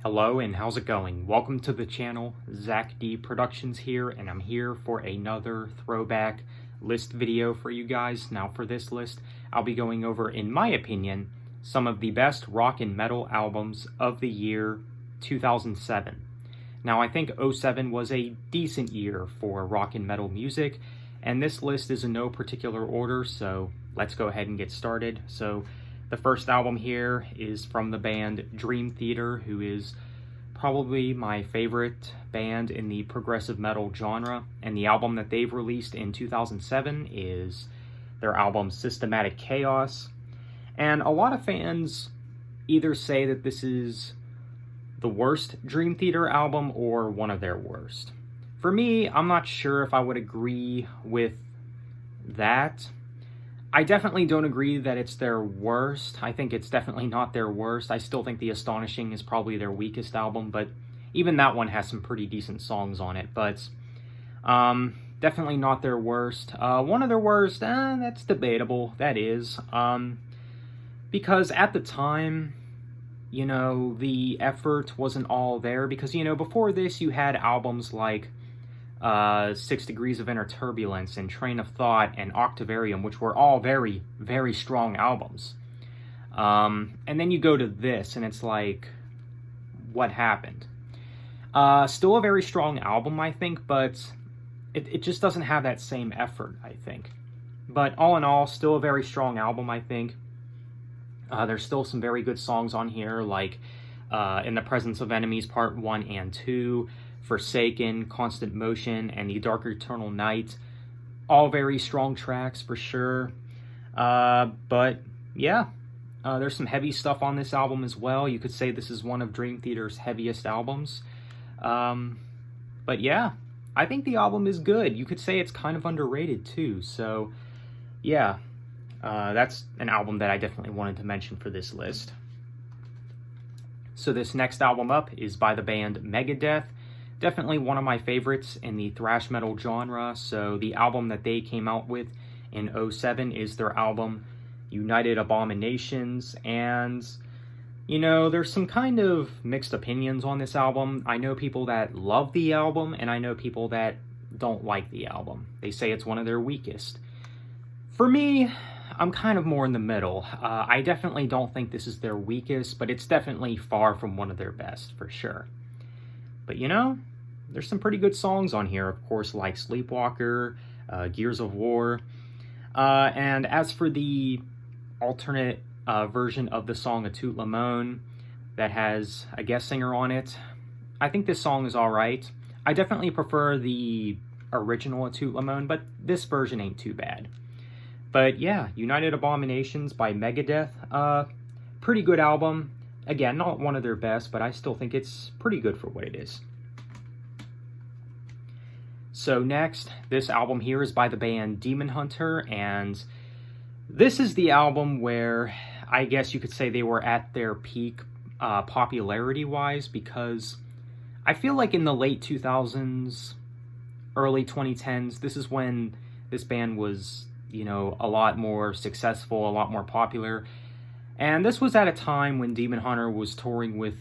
Hello and how's it going? Welcome to the channel. Zach D Productions here, and I'm here for another throwback list video for you guys. Now for this list, I'll be going over, in my opinion, some of the best rock and metal albums of the year 2007. Now I think 07 was a decent year for rock and metal music, and this list is in no particular order, so let's go ahead and get started. So the first album here is from the band Dream Theater, who is probably my favorite band in the progressive metal genre, and the album that they've released in 2007 is their album Systematic Chaos. And a lot of fans either say that this is the worst Dream Theater album or one of their worst. For me, I'm not sure if I would agree with that. I definitely don't agree that it's their worst. I think it's definitely not their worst. I still think The Astonishing is probably their weakest album, but even that one has some pretty decent songs on it. But definitely not their worst. One of their worst, that's debatable. That is. Because at the time, you know, the effort wasn't all there. Because, you know, before this, you had albums like 6 Degrees of Inner Turbulence and Train of Thought and Octavarium, which were all very, very strong albums. And then you go to this, and it's like, what happened? Still a very strong album, I think, but it just doesn't have that same effort, I think. But all in all, still a very strong album, I think. There's still some very good songs on here, like In the Presence of Enemies Part 1 and 2, Forsaken, Constant Motion, and The Dark Eternal Night. All very strong tracks for sure. But yeah, there's some heavy stuff on this album as well. You could say this is one of Dream Theater's heaviest albums. But yeah, I think the album is good. You could say it's kind of underrated too. So yeah, that's an album that I definitely wanted to mention for this list. So this next album up is by the band Megadeth. Definitely one of my favorites in the thrash metal genre. So the album that they came out with in 07 is their album United Abominations. And, you know, there's some kind of mixed opinions on this album. I know people that love the album, and I know people that don't like the album. They say it's one of their weakest. For me, I'm kind of more in the middle. I definitely don't think this is their weakest, but it's definitely far from one of their best, for sure. But, you know, there's some pretty good songs on here, of course, like Sleepwalker, Gears of War. And as for the alternate version of the song A Tout Le Monde that has a guest singer on it, I think this song is alright. I definitely prefer the original A Tout Le Monde, but this version ain't too bad. But yeah, United Abominations by Megadeth, pretty good album. Again, not one of their best, but I still think it's pretty good for what it is. So next, this album here is by the band Demon Hunter, and this is the album where I guess you could say they were at their peak popularity-wise, because I feel like in the late 2000s, early 2010s, this is when this band was, you know, a lot more successful, a lot more popular. And this was at a time when Demon Hunter was touring with,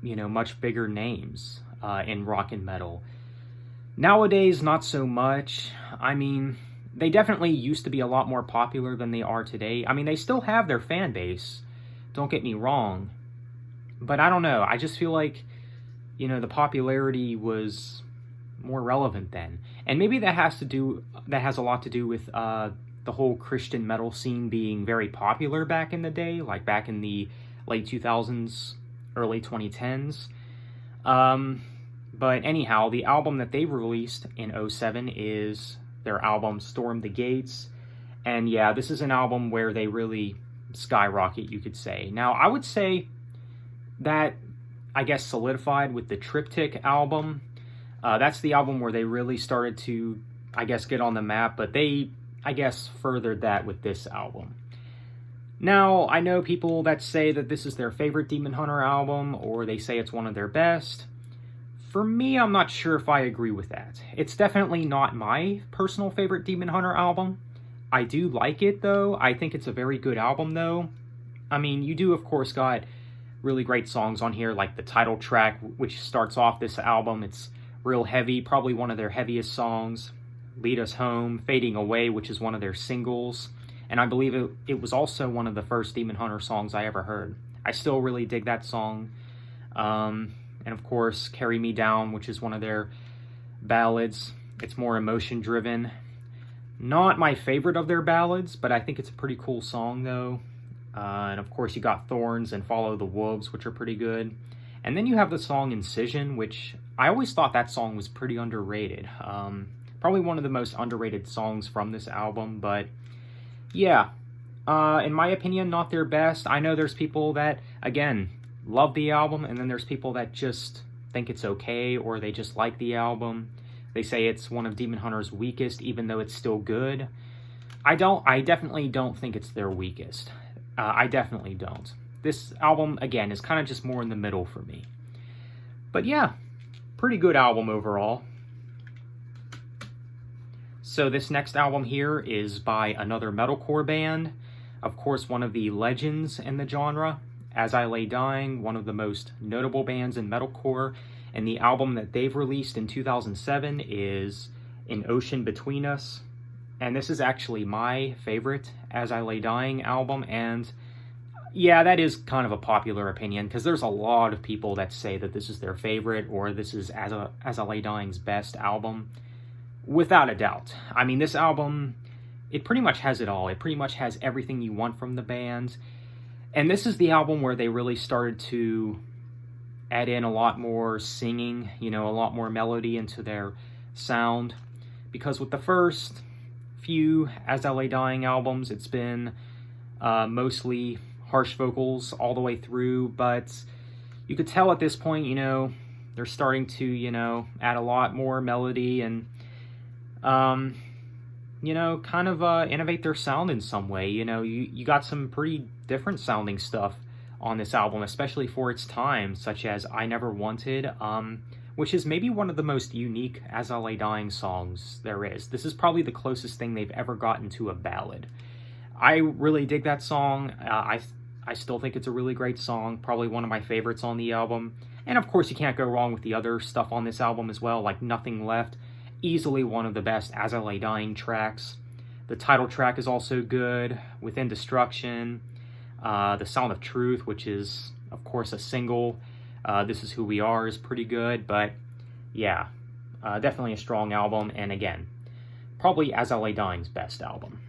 you know, much bigger names in rock and metal. Nowadays, not so much. I mean, they definitely used to be a lot more popular than they are today. I mean, they still have their fan base, don't get me wrong. But I don't know, I just feel like, you know, the popularity was more relevant then. And maybe that has a lot to do with the whole Christian metal scene being very popular back in the day, like back in the late 2000s, early 2010s. But anyhow, the album that they released in 07 is their album Storm the Gates. And yeah, this is an album where they really skyrocket, you could say. Now, I would say that, I guess, solidified with the Triptych album. That's the album where they really started to, I guess, get on the map, but they, I guess, furthered that with this album. Now, I know people that say that this is their favorite Demon Hunter album, or they say it's one of their best. For me, I'm not sure if I agree with that. It's definitely not my personal favorite Demon Hunter album. I do like it, though. I think it's a very good album, though. I mean, you do, of course, got really great songs on here, like the title track, which starts off this album. It's real heavy, probably one of their heaviest songs. Lead Us Home, Fading Away, which is one of their singles. And I believe it was also one of the first Demon Hunter songs I ever heard. I still really dig that song. And of course, Carry Me Down, which is one of their ballads. It's more emotion-driven. Not my favorite of their ballads, but I think it's a pretty cool song, though. And of course, you got Thorns and Follow the Wolves, which are pretty good. And then you have the song Incision, which I always thought that song was pretty underrated. Probably one of the most underrated songs from this album, but yeah, in my opinion, not their best. I know there's people that, again, love the album, and then there's people that just think it's okay, or they just like the album. They say it's one of Demon Hunter's weakest, even though it's still good. I definitely don't think it's their weakest. I definitely don't. This album, again, is kind of just more in the middle for me. But yeah, pretty good album overall. So this next album here is by another metalcore band. Of course, one of the legends in the genre. As I Lay Dying, one of the most notable bands in metalcore. And the album that they've released in 2007 is An Ocean Between Us. And this is actually my favorite As I Lay Dying album. And yeah, that is kind of a popular opinion, because there's a lot of people that say that this is their favorite, or this is As I Lay Dying's best album. Without a doubt. I mean, this album, it pretty much has it all. It pretty much has everything you want from the band. And this is the album where they really started to add in a lot more singing, a lot more melody into their sound. Because with the first few As I Lay Dying albums, it's been mostly harsh vocals all the way through. But you could tell at this point, they're starting to, add a lot more melody and kind of innovate their sound in some way. You got some pretty different sounding stuff on this album, especially for its time, such as I Never Wanted, which is maybe one of the most unique As I Lay Dying songs there is. This is probably the closest thing they've ever gotten to a ballad. I really dig that song. I still think it's a really great song, probably one of my favorites on the album. And of course, you can't go wrong with the other stuff on this album as well, like Nothing Left. Easily one of the best As I Lay Dying tracks. The title track is also good, Within Destruction. The Sound of Truth, which is, of course, a single. This Is Who We Are is pretty good, but yeah, definitely a strong album. And again, probably As I Lay Dying's best album.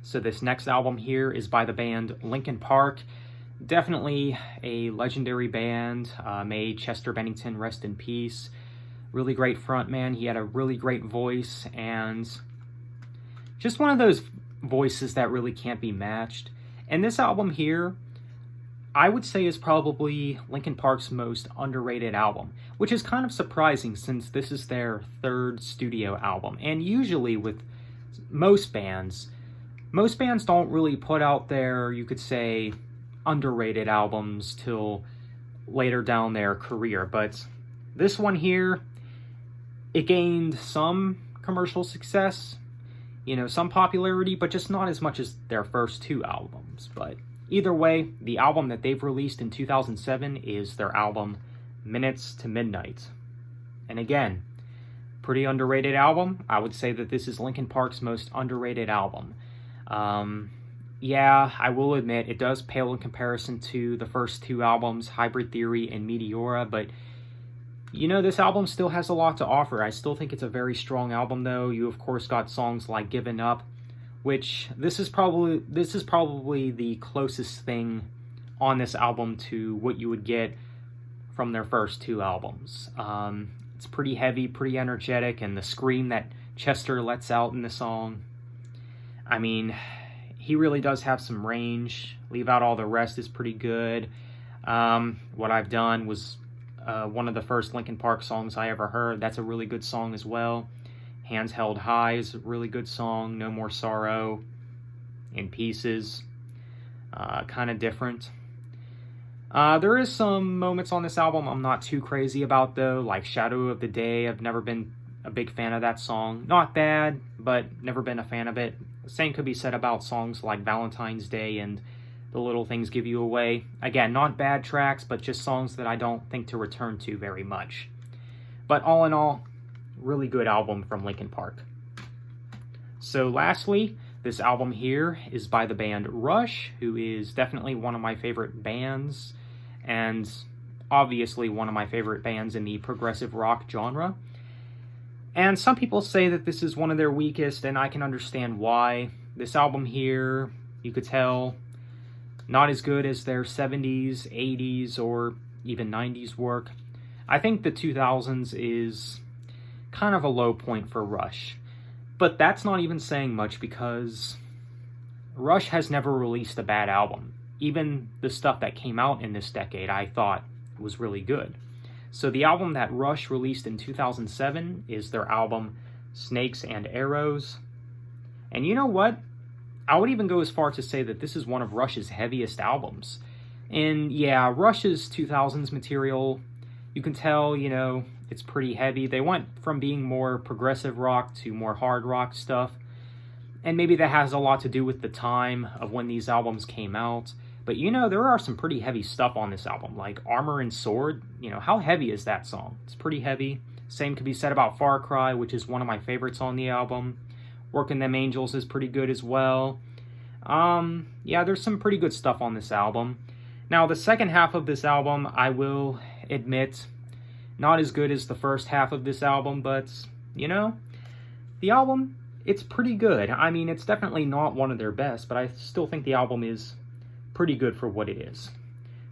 So this next album here is by the band Linkin Park. Definitely a legendary band. May Chester Bennington rest in peace. Really great frontman. He had a really great voice, and just one of those voices that really can't be matched. And this album here, I would say, is probably Linkin Park's most underrated album, which is kind of surprising since this is their third studio album. And usually with most bands don't really put out their, you could say, underrated albums till later down their career. But this one here, it gained some commercial success, some popularity, but just not as much as their first two albums. But either way, the album that they've released in 2007 is their album Minutes to Midnight. And again, pretty underrated album. I would say that this is Linkin Park's most underrated album. Yeah, I will admit, it does pale in comparison to the first two albums, Hybrid Theory and Meteora, but this album still has a lot to offer. I still think it's a very strong album, though. You, of course, got songs like Given Up, which this is probably the closest thing on this album to what you would get from their first two albums. It's pretty heavy, pretty energetic, and the scream that Chester lets out in the song, I mean, he really does have some range. Leave Out All the Rest is pretty good. What I've Done was one of the first Linkin Park songs I ever heard. That's a really good song as well. Hands Held High is a really good song. No More Sorrow. In Pieces. Kind of different. There is some moments on this album I'm not too crazy about, though, like Shadow of the Day. I've never been a big fan of that song. Not bad, but never been a fan of it. The same could be said about songs like Valentine's Day and The Little Things Give You Away. Again, not bad tracks, but just songs that I don't think to return to very much. But all in all, really good album from Linkin Park. So lastly, this album here is by the band Rush, who is definitely one of my favorite bands, and obviously one of my favorite bands in the progressive rock genre. And some people say that this is one of their weakest, and I can understand why. This album here, you could tell, not as good as their 70s, 80s, or even 90s work. I think the 2000s is kind of a low point for Rush. But that's not even saying much, because Rush has never released a bad album. Even the stuff that came out in this decade, I thought was really good. So the album that Rush released in 2007 is their album Snakes and Arrows. And you know what? I would even go as far to say that this is one of Rush's heaviest albums. And yeah, Rush's 2000s material, you can tell, it's pretty heavy. They went from being more progressive rock to more hard rock stuff. And maybe that has a lot to do with the time of when these albums came out. But there are some pretty heavy stuff on this album, like Armor and Sword. How heavy is that song? It's pretty heavy. Same could be said about Far Cry, which is one of my favorites on the album. Working Them Angels is pretty good as well. Yeah, there's some pretty good stuff on this album. Now, the second half of this album, I will admit, not as good as the first half of this album, but, the album, it's pretty good. I mean, it's definitely not one of their best, but I still think the album is pretty good for what it is.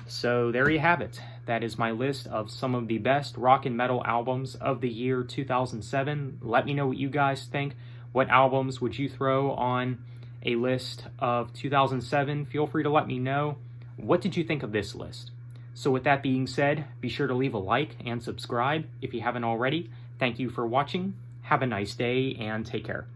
So there you have it. That is my list of some of the best rock and metal albums of the year 2007. Let me know what you guys think. What albums would you throw on a list of 2007? Feel free to let me know. What did you think of this list? So with that being said, be sure to leave a like and subscribe if you haven't already. Thank you for watching. Have a nice day and take care.